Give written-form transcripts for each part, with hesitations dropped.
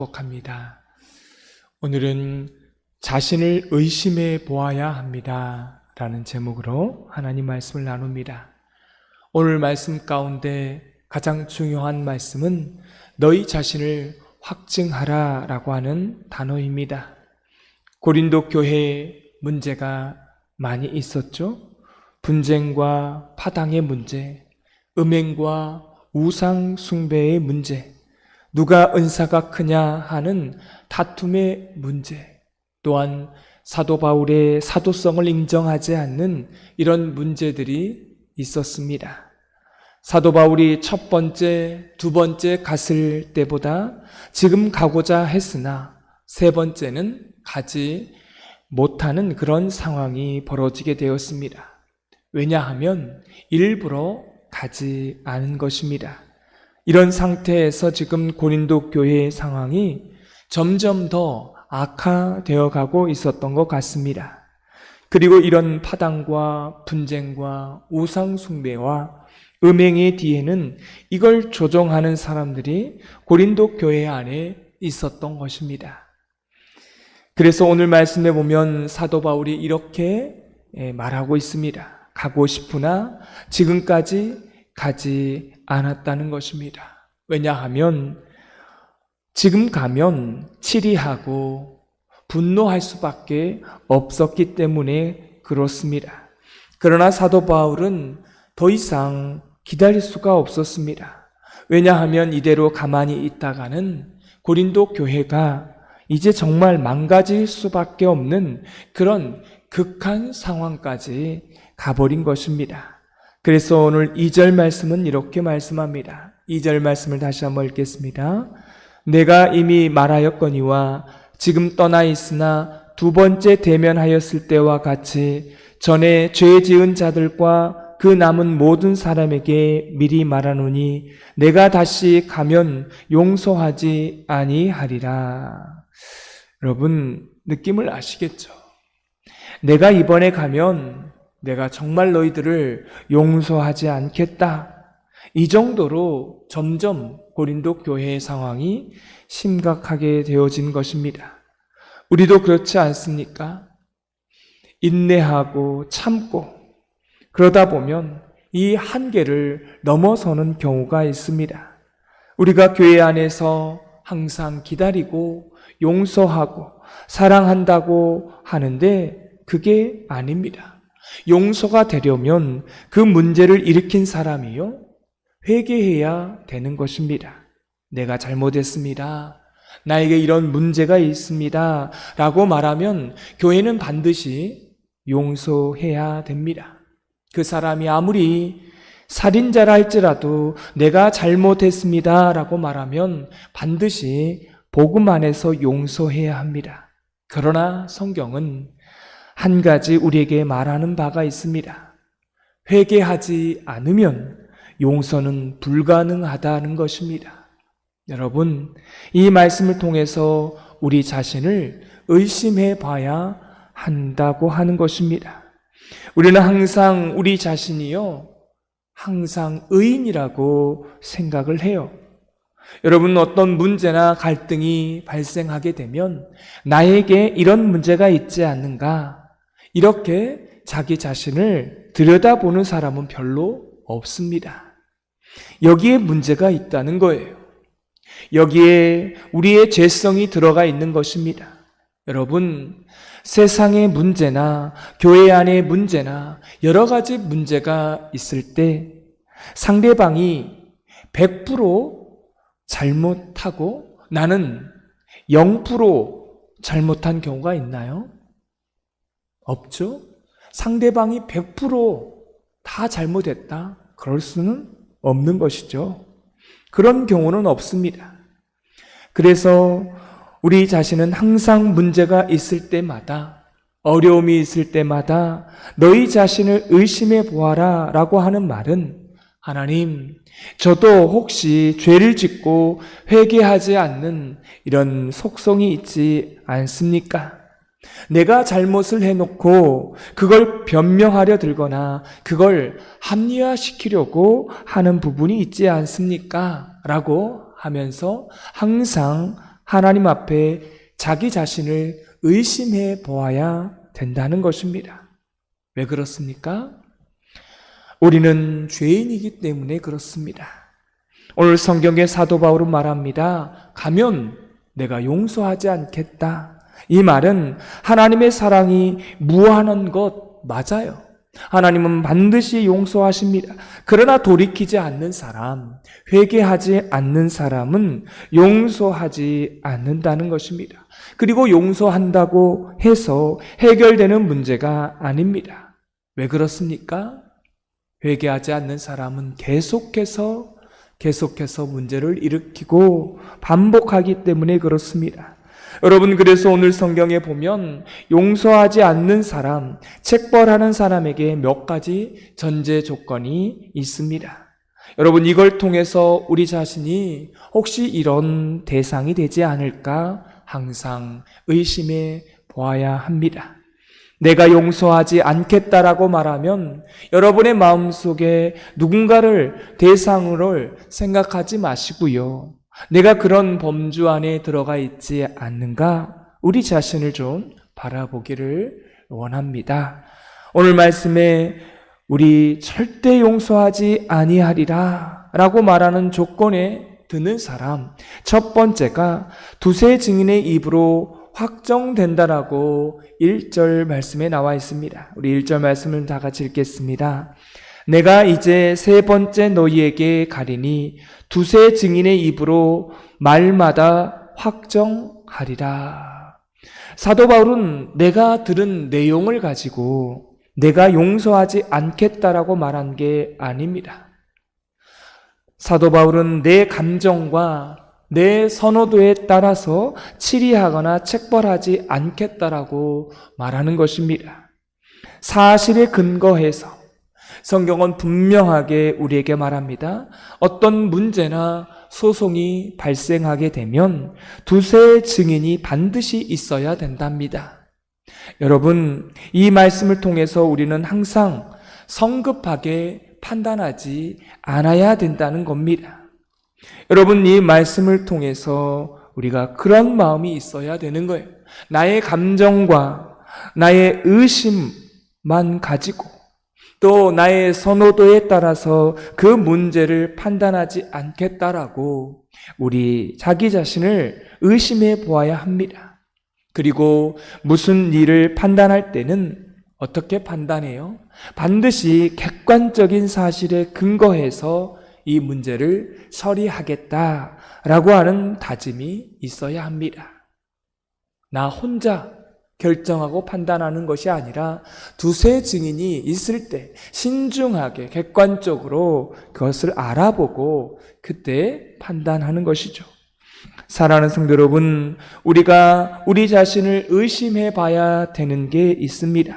축복합니다. 오늘은 자신을 의심해 보아야 합니다 라는 제목으로 하나님 말씀을 나눕니다. 오늘 말씀 가운데 가장 중요한 말씀은 너희 자신을 확증하라 라고 하는 단어입니다. 고린도 교회에 문제가 많이 있었죠. 분쟁과 파당의 문제, 음행과 우상 숭배의 문제, 누가 은사가 크냐 하는 다툼의 문제, 또한 사도 바울의 사도성을 인정하지 않는 이런 문제들이 있었습니다. 사도 바울이 첫 번째, 두 번째 갔을 때보다 지금 가고자 했으나 세 번째는 가지 못하는 그런 상황이 벌어지게 되었습니다. 왜냐하면 일부러 가지 않은 것입니다. 이런 상태에서 지금 고린도 교회의 상황이 점점 더 악화되어 가고 있었던 것 같습니다. 그리고 이런 파당과 분쟁과 우상 숭배와 음행의 뒤에는 이걸 조종하는 사람들이 고린도 교회 안에 있었던 것입니다. 그래서 오늘 말씀에 보면 사도 바울이 이렇게 말하고 있습니다. 가고 싶으나 지금까지 가지 않았다는 것입니다. 왜냐하면 지금 가면 치리하고 분노할 수밖에 없었기 때문에 그렇습니다. 그러나 사도 바울은 더 이상 기다릴 수가 없었습니다. 왜냐하면 이대로 가만히 있다가는 고린도 교회가 이제 정말 망가질 수밖에 없는 그런 극한 상황까지 가버린 것입니다. 그래서 오늘 2절 말씀은 이렇게 말씀합니다. 2절 말씀을 다시 한번 읽겠습니다. 내가 이미 말하였거니와 지금 떠나 있으나 두 번째 대면하였을 때와 같이 전에 죄 지은 자들과 그 남은 모든 사람에게 미리 말하노니 내가 다시 가면 용서하지 아니하리라. 여러분 느낌을 아시겠죠? 내가 이번에 가면 내가 정말 너희들을 용서하지 않겠다. 이 정도로 점점 고린도 교회의 상황이 심각하게 되어진 것입니다. 우리도 그렇지 않습니까? 인내하고 참고 그러다 보면 이 한계를 넘어서는 경우가 있습니다. 우리가 교회 안에서 항상 기다리고 용서하고 사랑한다고 하는데 그게 아닙니다. 용서가 되려면 그 문제를 일으킨 사람이요 회개해야 되는 것입니다. 내가 잘못했습니다. 나에게 이런 문제가 있습니다. 라고 말하면 교회는 반드시 용서해야 됩니다. 그 사람이 아무리 살인자라 할지라도 내가 잘못했습니다. 라고 말하면 반드시 복음 안에서 용서해야 합니다. 그러나 성경은 한 가지 우리에게 말하는 바가 있습니다. 회개하지 않으면 용서는 불가능하다는 것입니다. 여러분, 이 말씀을 통해서 우리 자신을 의심해 봐야 한다고 하는 것입니다. 우리는 항상 우리 자신이요, 항상 의인이라고 생각을 해요. 여러분, 어떤 문제나 갈등이 발생하게 되면 나에게 이런 문제가 있지 않는가? 이렇게 자기 자신을 들여다보는 사람은 별로 없습니다. 여기에 문제가 있다는 거예요. 여기에 우리의 죄성이 들어가 있는 것입니다. 여러분, 세상의 문제나 교회 안의 문제나 여러 가지 문제가 있을 때 상대방이 100% 잘못하고 나는 0% 잘못한 경우가 있나요? 없죠? 상대방이 100% 잘못했다? 그럴 수는 없는 것이죠. 그런 경우는 없습니다. 그래서 우리 자신은 항상 문제가 있을 때마다, 어려움이 있을 때마다 너희 자신을 의심해 보아라 라고 하는 말은 하나님, 저도 혹시 죄를 짓고 회개하지 않는 이런 속성이 있지 않습니까? 내가 잘못을 해놓고 그걸 변명하려 들거나 그걸 합리화시키려고 하는 부분이 있지 않습니까? 라고 하면서 항상 하나님 앞에 자기 자신을 의심해 보아야 된다는 것입니다. 왜 그렇습니까? 우리는 죄인이기 때문에 그렇습니다. 오늘 성경의 사도 바울은 말합니다. 가면 내가 용서하지 않겠다. 이 말은 하나님의 사랑이 무한한 것 맞아요. 하나님은 반드시 용서하십니다. 그러나 돌이키지 않는 사람, 회개하지 않는 사람은 용서하지 않는다는 것입니다. 그리고 용서한다고 해서 해결되는 문제가 아닙니다. 왜 그렇습니까? 회개하지 않는 사람은 계속해서 문제를 일으키고 반복하기 때문에 그렇습니다. 여러분, 그래서 오늘 성경에 보면 용서하지 않는 사람, 책벌하는 사람에게 몇 가지 전제 조건이 있습니다. 여러분, 이걸 통해서 우리 자신이 혹시 이런 대상이 되지 않을까 항상 의심해 보아야 합니다. 내가 용서하지 않겠다라고 말하면 여러분의 마음속에 누군가를 대상으로 생각하지 마시고요. 내가 그런 범주 안에 들어가 있지 않는가? 우리 자신을 좀 바라보기를 원합니다. 오늘 말씀에 우리 절대 용서하지 아니하리라 라고 말하는 조건에 드는 사람, 첫 번째가 두세 증인의 입으로 확정된다라고 1절 말씀에 나와 있습니다. 우리 1절 말씀을 다 같이 읽겠습니다. 내가 이제 세 번째 너희에게 가리니 두세 증인의 입으로 말마다 확정하리라. 사도 바울은 내가 들은 내용을 가지고 내가 용서하지 않겠다라고 말한 게 아닙니다. 사도 바울은 내 감정과 내 선호도에 따라서 치리하거나 책벌하지 않겠다라고 말하는 것입니다. 사실에 근거해서 성경은 분명하게 우리에게 말합니다. 어떤 문제나 소송이 발생하게 되면 두세 증인이 반드시 있어야 된답니다. 여러분, 이 말씀을 통해서 우리는 항상 성급하게 판단하지 않아야 된다는 겁니다. 여러분, 이 말씀을 통해서 우리가 그런 마음이 있어야 되는 거예요. 나의 감정과 나의 의심만 가지고 또 나의 선호도에 따라서 그 문제를 판단하지 않겠다라고 우리 자기 자신을 의심해 보아야 합니다. 그리고 무슨 일을 판단할 때는 어떻게 판단해요? 반드시 객관적인 사실에 근거해서 이 문제를 처리하겠다라고 하는 다짐이 있어야 합니다. 나 혼자 결정하고 판단하는 것이 아니라 두세 증인이 있을 때 신중하게 객관적으로 그것을 알아보고 그때 판단하는 것이죠. 사랑하는 성도 여러분, 우리가 우리 자신을 의심해 봐야 되는 게 있습니다.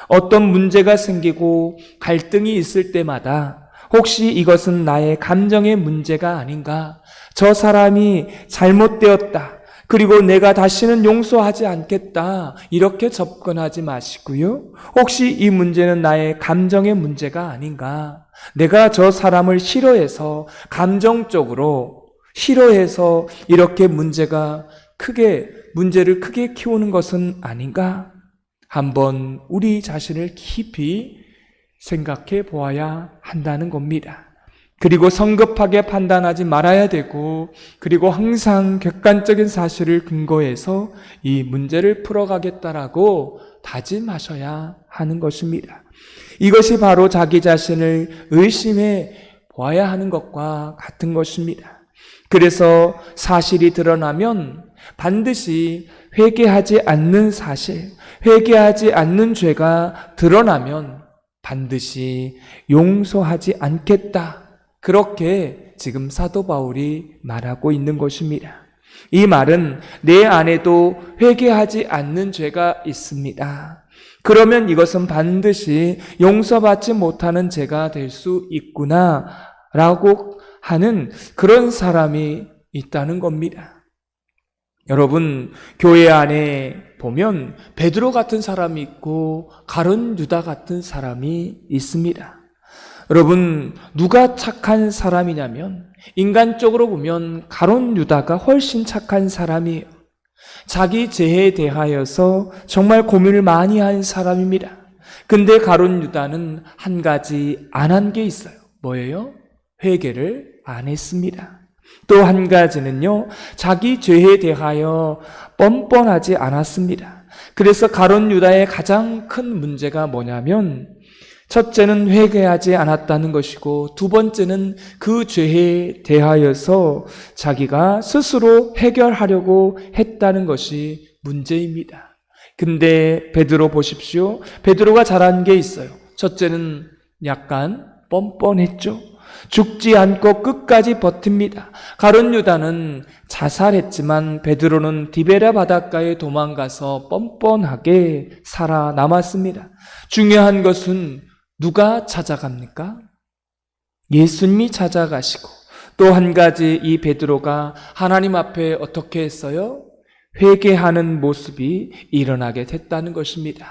어떤 문제가 생기고 갈등이 있을 때마다 혹시 이것은 나의 감정의 문제가 아닌가? 저 사람이 잘못되었다. 그리고 내가 다시는 용서하지 않겠다. 이렇게 접근하지 마시고요. 혹시 이 문제는 나의 감정의 문제가 아닌가? 내가 저 사람을 싫어해서 감정적으로 싫어해서 이렇게 문제를 크게 키우는 것은 아닌가? 한번 우리 자신을 깊이 생각해 보아야 한다는 겁니다. 그리고 성급하게 판단하지 말아야 되고, 그리고 항상 객관적인 사실을 근거해서 이 문제를 풀어가겠다라고 다짐하셔야 하는 것입니다. 이것이 바로 자기 자신을 의심해 보아야 하는 것과 같은 것입니다. 그래서 사실이 드러나면 반드시 회개하지 않는 사실, 회개하지 않는 죄가 드러나면 반드시 용서하지 않겠다. 그렇게 지금 사도 바울이 말하고 있는 것입니다. 이 말은 내 안에도 회개하지 않는 죄가 있습니다. 그러면 이것은 반드시 용서받지 못하는 죄가 될 수 있구나 라고 하는 그런 사람이 있다는 겁니다. 여러분, 교회 안에 보면 베드로 같은 사람이 있고 가룟 유다 같은 사람이 있습니다. 여러분, 누가 착한 사람이냐면 인간적으로 보면 가룟 유다가 훨씬 착한 사람이에요. 자기 죄에 대하여서 정말 고민을 많이 한 사람입니다. 근데 가룟 유다는 한 가지 안 한 게 있어요. 뭐예요? 회개를 안 했습니다. 또 한 가지는요, 자기 죄에 대하여 뻔뻔하지 않았습니다. 그래서 가룟 유다의 가장 큰 문제가 뭐냐면, 첫째는 회개하지 않았다는 것이고, 두 번째는 그 죄에 대하여서 자기가 스스로 해결하려고 했다는 것이 문제입니다. 근데 베드로 보십시오. 베드로가 잘한 게 있어요. 첫째는 약간 뻔뻔했죠. 죽지 않고 끝까지 버팁니다. 가룟 유다는 자살했지만 베드로는 디베라 바닷가에 도망가서 뻔뻔하게 살아남았습니다. 중요한 것은 누가 찾아갑니까? 예수님이 찾아가시고, 또 한 가지 이 베드로가 하나님 앞에 어떻게 했어요? 회개하는 모습이 일어나게 됐다는 것입니다.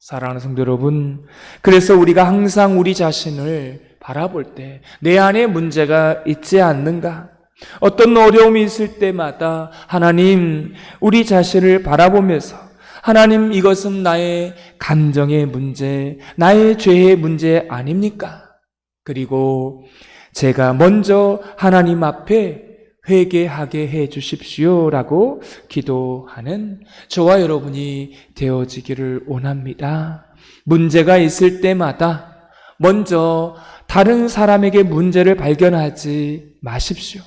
사랑하는 성도 여러분, 그래서 우리가 항상 우리 자신을 바라볼 때 내 안에 문제가 있지 않는가? 어떤 어려움이 있을 때마다 하나님, 우리 자신을 바라보면서 하나님, 이것은 나의 감정의 문제, 나의 죄의 문제 아닙니까? 그리고 제가 먼저 하나님 앞에 회개하게 해 주십시오라고 기도하는 저와 여러분이 되어지기를 원합니다. 문제가 있을 때마다 먼저 다른 사람에게 문제를 발견하지 마십시오.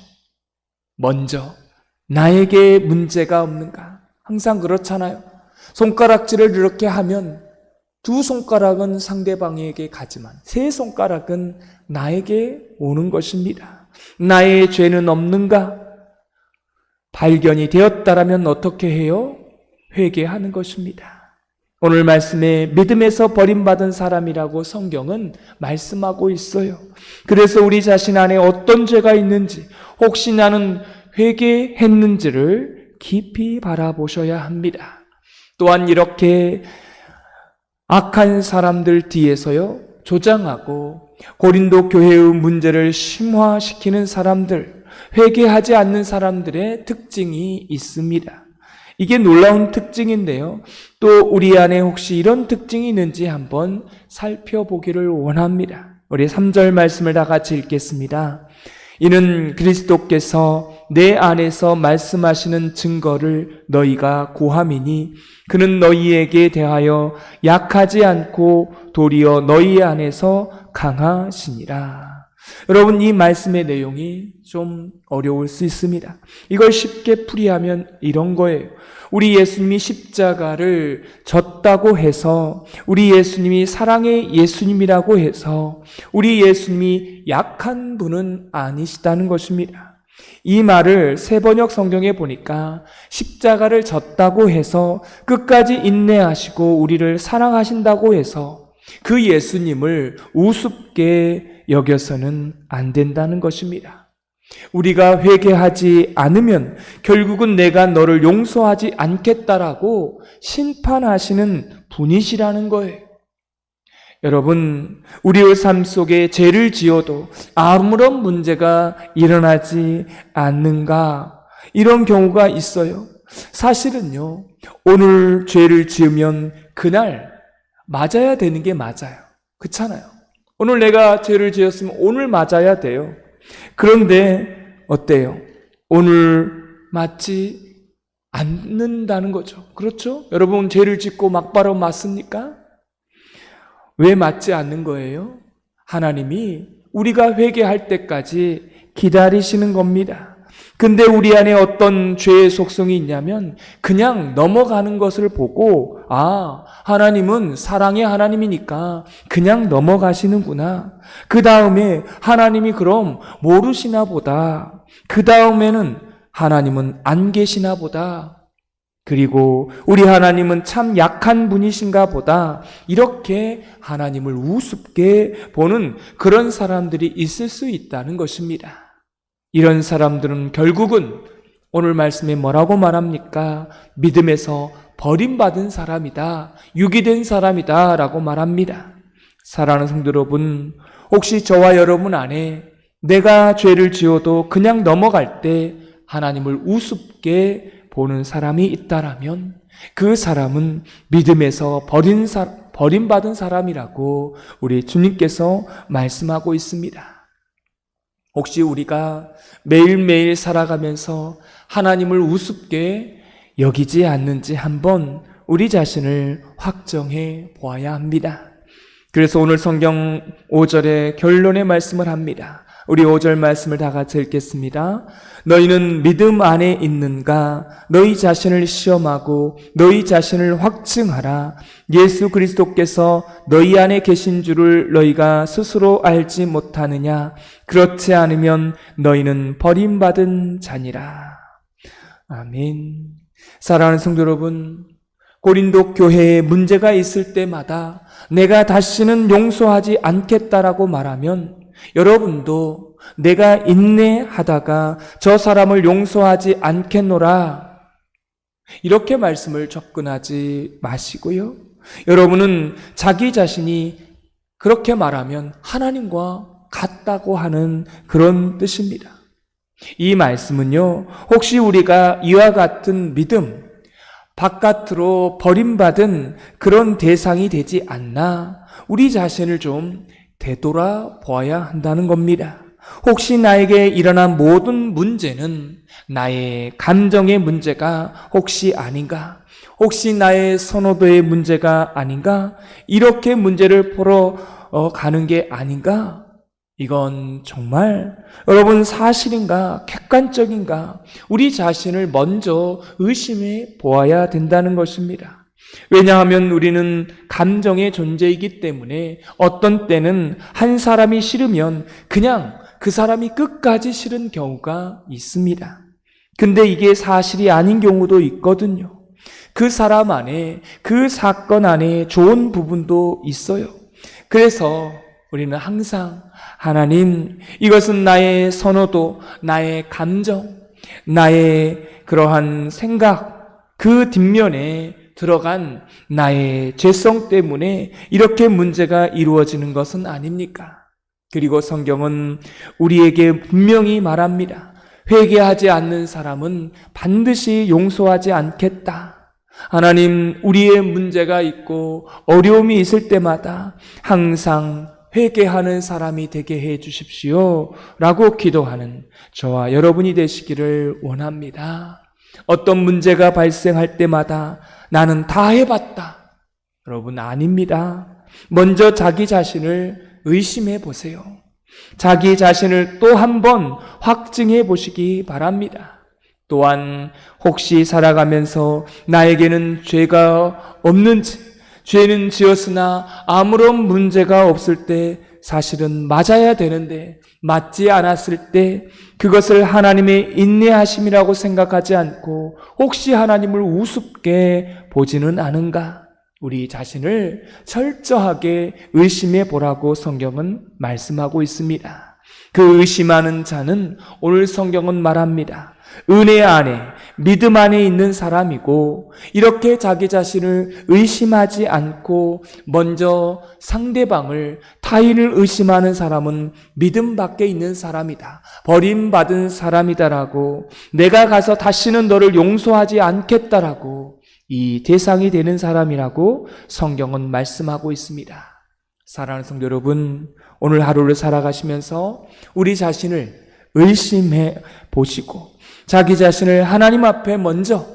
먼저 나에게 문제가 없는가? 항상 그렇잖아요. 손가락질을 이렇게 하면 두 손가락은 상대방에게 가지만 세 손가락은 나에게 오는 것입니다. 나의 죄는 없는가? 발견이 되었다라면 어떻게 해요? 회개하는 것입니다. 오늘 말씀에 믿음에서 버림받은 사람이라고 성경은 말씀하고 있어요. 그래서 우리 자신 안에 어떤 죄가 있는지, 혹시 나는 회개했는지를 깊이 바라보셔야 합니다. 또한 이렇게 악한 사람들 뒤에서요, 조장하고 고린도 교회의 문제를 심화시키는 사람들, 회개하지 않는 사람들의 특징이 있습니다. 이게 놀라운 특징인데요. 또 우리 안에 혹시 이런 특징이 있는지 한번 살펴보기를 원합니다. 우리 3절 말씀을 다 같이 읽겠습니다. 이는 그리스도께서 내 안에서 말씀하시는 증거를 너희가 고함이니 그는 너희에게 대하여 약하지 않고 도리어 너희 안에서 강하시니라. 여러분, 이 말씀의 내용이 좀 어려울 수 있습니다. 이걸 쉽게 풀이하면 이런 거예요. 우리 예수님이 십자가를 졌다고 해서, 우리 예수님이 사랑의 예수님이라고 해서 우리 예수님이 약한 분은 아니시다는 것입니다. 이 말을 세번역 성경에 보니까 십자가를 졌다고 해서 끝까지 인내하시고 우리를 사랑하신다고 해서 그 예수님을 우습게 여겨서는 안 된다는 것입니다. 우리가 회개하지 않으면 결국은 내가 너를 용서하지 않겠다라고 심판하시는 분이시라는 거예요. 여러분, 우리의 삶 속에 죄를 지어도 아무런 문제가 일어나지 않는가? 이런 경우가 있어요. 사실은요, 오늘 죄를 지으면 그날 맞아야 되는 게 맞아요. 그렇잖아요. 오늘 내가 죄를 지었으면 오늘 맞아야 돼요. 그런데 어때요? 오늘 맞지 않는다는 거죠. 그렇죠? 여러분, 죄를 짓고 막바로 맞습니까? 왜 맞지 않는 거예요? 하나님이 우리가 회개할 때까지 기다리시는 겁니다. 근데 우리 안에 어떤 죄의 속성이 있냐면 그냥 넘어가는 것을 보고, 아, 하나님은 사랑의 하나님이니까 그냥 넘어가시는구나. 그 다음에 하나님이 그럼 모르시나 보다. 그 다음에는 하나님은 안 계시나 보다. 그리고 우리 하나님은 참 약한 분이신가 보다. 이렇게 하나님을 우습게 보는 그런 사람들이 있을 수 있다는 것입니다. 이런 사람들은 결국은 오늘 말씀에 뭐라고 말합니까? 믿음에서 버림받은 사람이다, 유기된 사람이다 라고 말합니다. 사랑하는 성도 여러분, 혹시 저와 여러분 안에 내가 죄를 지어도 그냥 넘어갈 때 하나님을 우습게 보는 사람이 있다라면 그 사람은 믿음에서 버림받은 사람이라고 우리 주님께서 말씀하고 있습니다. 혹시 우리가 매일매일 살아가면서 하나님을 우습게 여기지 않는지 한번 우리 자신을 확정해 보아야 합니다. 그래서 오늘 성경 5절의 결론의 말씀을 합니다. 우리 5절 말씀을 다 같이 읽겠습니다. 너희는 믿음 안에 있는가? 너희 자신을 시험하고 너희 자신을 확증하라. 예수 그리스도께서 너희 안에 계신 줄을 너희가 스스로 알지 못하느냐? 그렇지 않으면 너희는 버림받은 자니라. 아멘. 사랑하는 성도 여러분, 고린도 교회에 문제가 있을 때마다 내가 다시는 용서하지 않겠다라고 말하면 여러분도 내가 인내하다가 저 사람을 용서하지 않겠노라 이렇게 말씀을 접근하지 마시고요. 여러분은 자기 자신이 그렇게 말하면 하나님과 같다고 하는 그런 뜻입니다. 이 말씀은요, 혹시 우리가 이와 같은 믿음, 바깥으로 버림받은 그런 대상이 되지 않나 우리 자신을 좀 되돌아 보아야 한다는 겁니다. 혹시 나에게 일어난 모든 문제는 나의 감정의 문제가 혹시 아닌가? 혹시 나의 선호도의 문제가 아닌가? 이렇게 문제를 풀어 가는 게 아닌가? 이건 정말 여러분 사실인가? 객관적인가? 우리 자신을 먼저 의심해 보아야 된다는 것입니다. 왜냐하면 우리는 감정의 존재이기 때문에 어떤 때는 한 사람이 싫으면 그냥 그 사람이 끝까지 싫은 경우가 있습니다. 근데 이게 사실이 아닌 경우도 있거든요. 그 사람 안에, 그 사건 안에 좋은 부분도 있어요. 그래서 우리는 항상 하나님, 이것은 나의 선호도, 나의 감정, 나의 그러한 생각, 그 뒷면에 들어간 나의 죄성 때문에 이렇게 문제가 이루어지는 것은 아닙니까? 그리고 성경은 우리에게 분명히 말합니다. 회개하지 않는 사람은 반드시 용서하지 않겠다. 하나님, 우리의 문제가 있고 어려움이 있을 때마다 항상 회개하는 사람이 되게 해 주십시오 라고 기도하는 저와 여러분이 되시기를 원합니다. 어떤 문제가 발생할 때마다 나는 다 해봤다. 여러분, 아닙니다. 먼저 자기 자신을 의심해 보세요. 자기 자신을 또 한 번 확증해 보시기 바랍니다. 또한 혹시 살아가면서 나에게는 죄가 없는지, 죄는 지었으나 아무런 문제가 없을 때 사실은 맞아야 되는데 맞지 않았을 때 그것을 하나님의 인내하심이라고 생각하지 않고 혹시 하나님을 우습게 보지는 않은가? 우리 자신을 철저하게 의심해 보라고 성경은 말씀하고 있습니다. 그 의심하는 자는 오늘 성경은 말합니다. 은혜 안에, 믿음 안에 있는 사람이고 이렇게 자기 자신을 의심하지 않고 먼저 상대방을, 타인을 의심하는 사람은 믿음 밖에 있는 사람이다. 버림받은 사람이다라고, 내가 가서 다시는 너를 용서하지 않겠다라고 이 대상이 되는 사람이라고 성경은 말씀하고 있습니다. 사랑하는 성도 여러분, 오늘 하루를 살아가시면서 우리 자신을 의심해 보시고 자기 자신을 하나님 앞에 먼저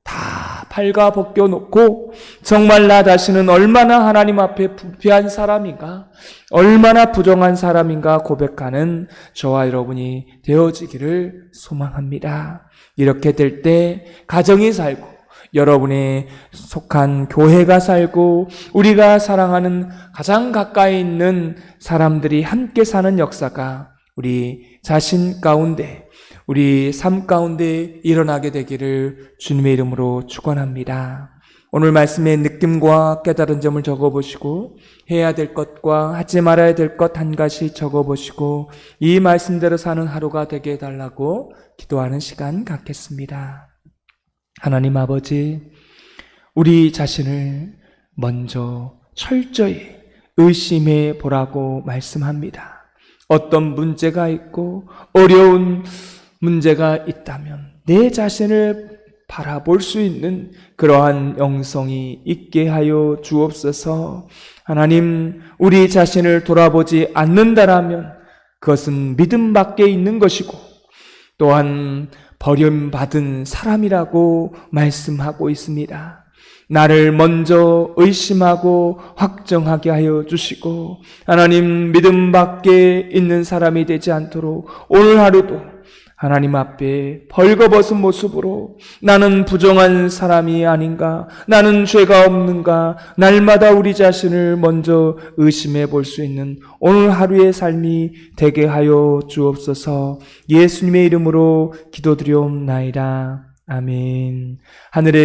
다 팔가 벗겨놓고 정말 나 자신은 얼마나 하나님 앞에 부패한 사람인가, 얼마나 부정한 사람인가 고백하는 저와 여러분이 되어지기를 소망합니다. 이렇게 될 때 가정이 살고 여러분의 속한 교회가 살고 우리가 사랑하는 가장 가까이 있는 사람들이 함께 사는 역사가 우리 자신 가운데, 우리 삶 가운데 일어나게 되기를 주님의 이름으로 축원합니다. 오늘 말씀의 느낌과 깨달은 점을 적어보시고 해야 될 것과 하지 말아야 될 것 한 가지 적어보시고 이 말씀대로 사는 하루가 되게 해달라고 기도하는 시간 갖겠습니다. 하나님 아버지, 우리 자신을 먼저 철저히 의심해 보라고 말씀합니다. 어떤 문제가 있고 어려운 문제가 있다면 내 자신을 바라볼 수 있는 그러한 영성이 있게 하여 주옵소서. 하나님, 우리 자신을 돌아보지 않는다라면 그것은 믿음 밖에 있는 것이고 또한 버림받은 사람이라고 말씀하고 있습니다. 나를 먼저 의심하고 확정하게 하여 주시고 하나님, 믿음 밖에 있는 사람이 되지 않도록 오늘 하루도 하나님 앞에 벌거벗은 모습으로 나는 부정한 사람이 아닌가, 나는 죄가 없는가, 날마다 우리 자신을 먼저 의심해 볼 수 있는 오늘 하루의 삶이 되게 하여 주옵소서. 예수님의 이름으로 기도드리옵나이다. 아멘. 하늘의